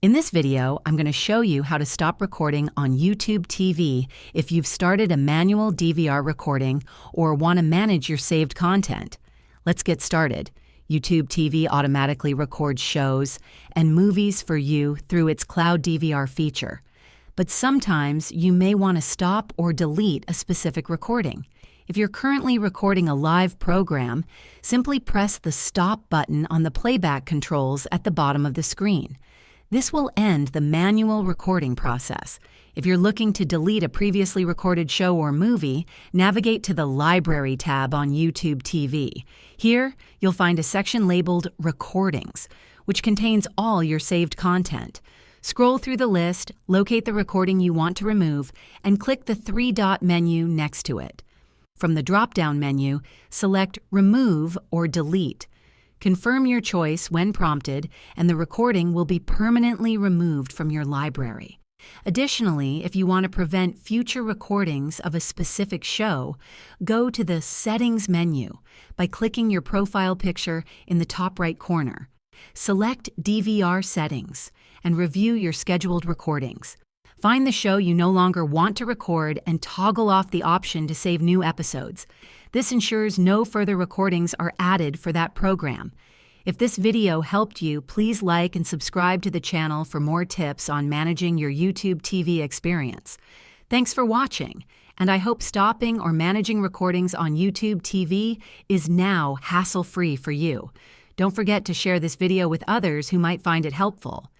In this video, I'm going to show you how to stop recording on YouTube TV if you've started a manual DVR recording or want to manage your saved content. Let's get started. YouTube TV automatically records shows and movies for you through its Cloud DVR feature. But sometimes you may want to stop or delete a specific recording. If you're currently recording a live program, simply press the Stop button on the playback controls at the bottom of the screen. This will end the manual recording process. If you're looking to delete a previously recorded show or movie, navigate to the Library tab on YouTube TV. Here, you'll find a section labeled Recordings, which contains all your saved content. Scroll through the list, locate the recording you want to remove, and click the three-dot menu next to it. From the drop-down menu, select Remove or Delete. Confirm your choice when prompted, and the recording will be permanently removed from your library. Additionally, if you want to prevent future recordings of a specific show, go to the Settings menu by clicking your profile picture in the top right corner. Select DVR Settings and review your scheduled recordings. Find the show you no longer want to record and toggle off the option to save new episodes. This ensures no further recordings are added for that program. If this video helped you, please like and subscribe to the channel for more tips on managing your YouTube TV experience. Thanks for watching, and I hope stopping or managing recordings on YouTube TV is now hassle-free for you. Don't forget to share this video with others who might find it helpful.